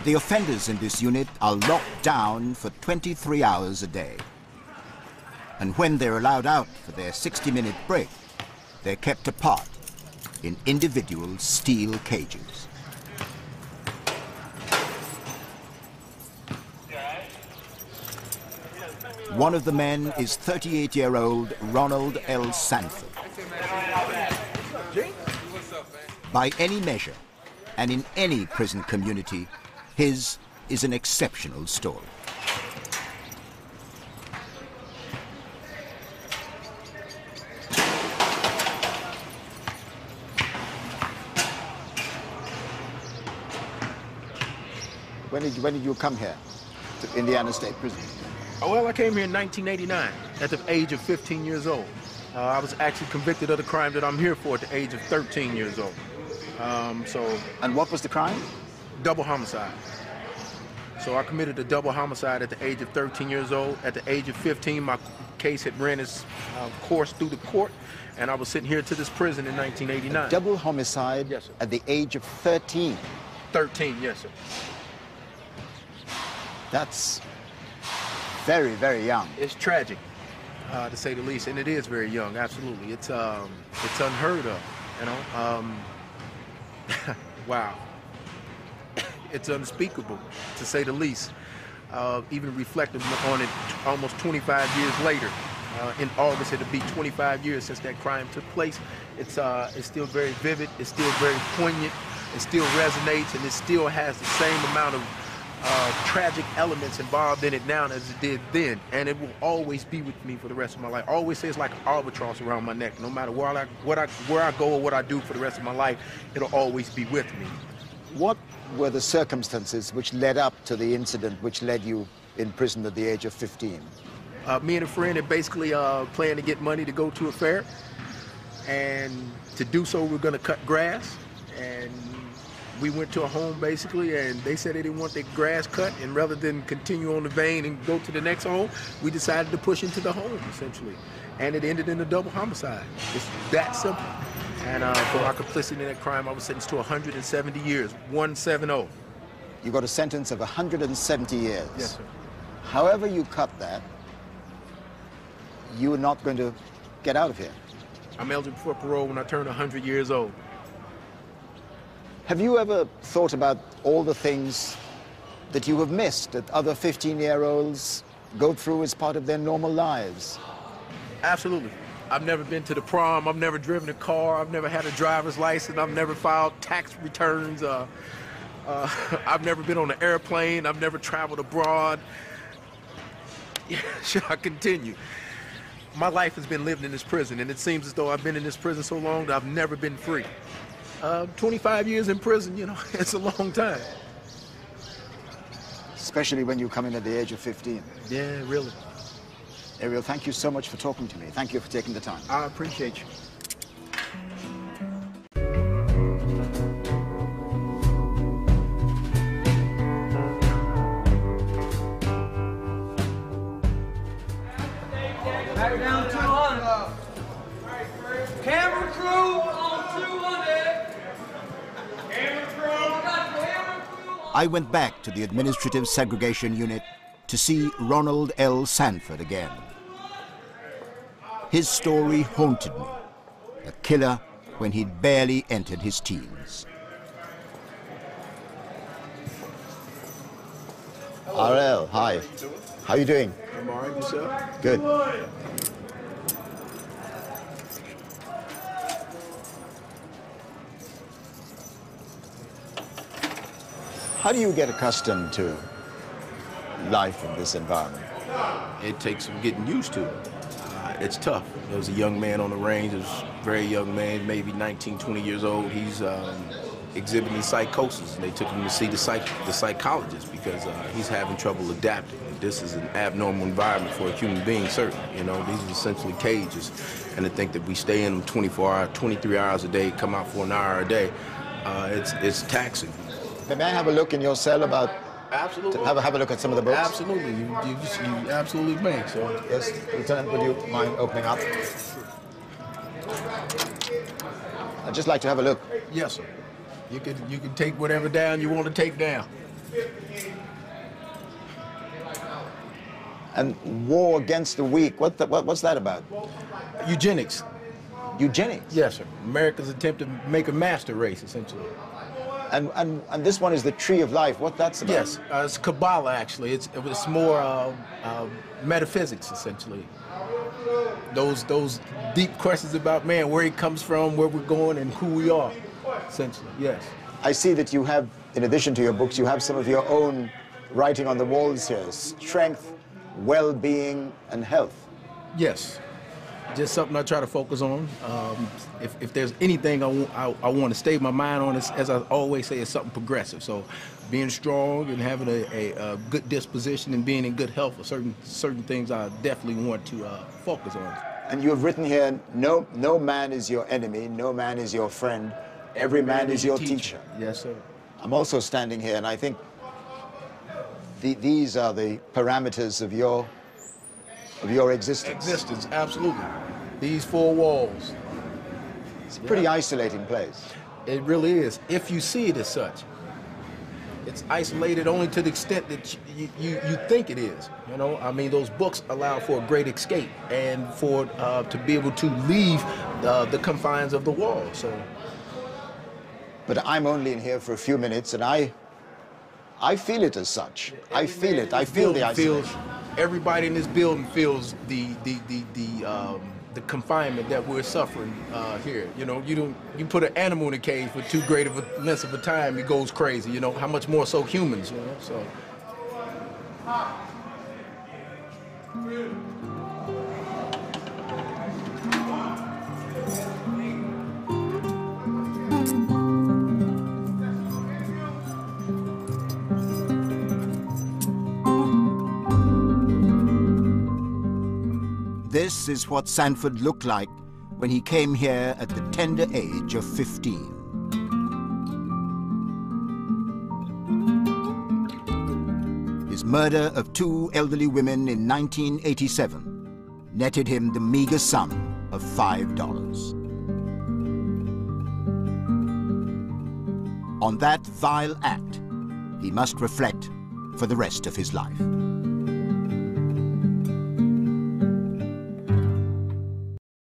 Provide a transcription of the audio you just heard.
The offenders in this unit are locked down for 23 hours a day. And when they're allowed out for their 60-minute break, they're kept apart in individual steel cages. One of the men is 38-year-old Ronald L. Sanford. By any measure, and in any prison community, his is an exceptional story. When did you come here to Indiana State Prison? Oh, well, I came here in 1989 at the age of 15 years old. I was actually convicted of the crime that I'm here for at the age of 13 years old. And what was the crime? Double homicide. So I committed a double homicide at the age of 13 years old. At the age of 15, my case had ran its course through the court, and I was sitting here to this prison in 1989. A double homicide? Yes, sir. At the age of 13? 13, yes, sir. That's very, very young. It's tragic, to say the least, and it is very young, absolutely. It's unheard of, you know. Wow. It's unspeakable, to say the least. Even reflecting on it almost 25 years later. In August, it'll be 25 years since that crime took place. It's still very vivid, it's still very poignant, it still resonates, and it still has the same amount of tragic elements involved in it now as it did then, and it will always be with me for the rest of my life. I always say it's like an albatross around my neck. No matter where I go or what I do for the rest of my life, it'll always be with me. What were the circumstances which led up to the incident which led you in prison at the age of 15? Me and a friend had basically planned to get money to go to a fair, and to do so we're going to cut grass, and we went to a home basically, and they said they didn't want their grass cut, and rather than continue on the vein and go to the next home, we decided to push into the home essentially, and it ended in a double homicide. It's that simple. And for our complicity in that crime, I was sentenced to 170 years, 170. You got a sentence of 170 years. Yes, sir. However you cut that, you are not going to get out of here. I'm eligible for parole when I turn 100 years old. Have you ever thought about all the things that you have missed that other 15-year-olds go through as part of their normal lives? Absolutely. I've never been to the prom, I've never driven a car, I've never had a driver's license, I've never filed tax returns, I've never been on an airplane, I've never traveled abroad. Yeah, should I continue? My life has been lived in this prison, and it seems as though I've been in this prison so long that I've never been free. 25 years in prison, you know, it's a long time. Especially when you come in at the age of 15. Yeah, really. Ariel, thank you so much for talking to me. Thank you for taking the time. I appreciate you. Back down 200. Camera crew on 200. Camera crew. I went back to the administrative segregation unit to see Ronald L. Sanford again. His story haunted me, a killer when he'd barely entered his teens. RL, hi. How are you doing? I'm all right, yourself? Good. How do you get accustomed to life in this environment? It takes some getting used to. It's tough. There was a young man on the range, there was a very young man, maybe 19, 20 years old. He's exhibiting psychosis, and they took him to see the psychologist because he's having trouble adapting. This is an abnormal environment for a human being, certainly. You know, these are essentially cages, and to think that we stay in them 24 hours, 23 hours a day, come out for an hour a day, it's taxing. May I have a look in your cell about... Absolutely. Have a look at some of the books? Absolutely. You absolutely may. So. Yes, Lieutenant, would you mind opening up? I'd just like to have a look. Yes, sir. You can take whatever down you want to take down. And war against the weak, what's that about? Eugenics. Eugenics? Yes, sir. America's attempt to make a master race, essentially. And this one is the tree of life. What that's about? Yes, it's Kabbalah, actually. It's more metaphysics, essentially. Those deep questions about man, where he comes from, where we're going, and who we are, essentially, yes. I see that you have, in addition to your books, you have some of your own writing on the walls here. Strength, well-being, and health. Yes. Just something I try to focus on. If there's anything I want to stay my mind on, as I always say, it's something progressive. So being strong and having a good disposition and being in good health are certain things I definitely want to focus on. And you have written here, no man is your enemy, no man is your friend, every man is your teacher. Yes, sir. I'm also standing here, and I think these are the parameters of your existence. Existence, absolutely. These four walls. It's a pretty isolating place. It really is, if you see it as such. It's isolated only to the extent that you think it is. You know, I mean, those books allow for a great escape and for to be able to leave the confines of the wall. So. But I'm only in here for a few minutes, and I feel it as such. I feel it. I feel the isolation. Everybody in this building feels the confinement that we're suffering here. You know, you put an animal in a cage for too great of a length of a time, it goes crazy. You know, how much more so humans? You know, so. This is what Sanford looked like when he came here at the tender age of 15. His murder of 2 elderly women in 1987 netted him the meager sum of $5. On that vile act, he must reflect for the rest of his life.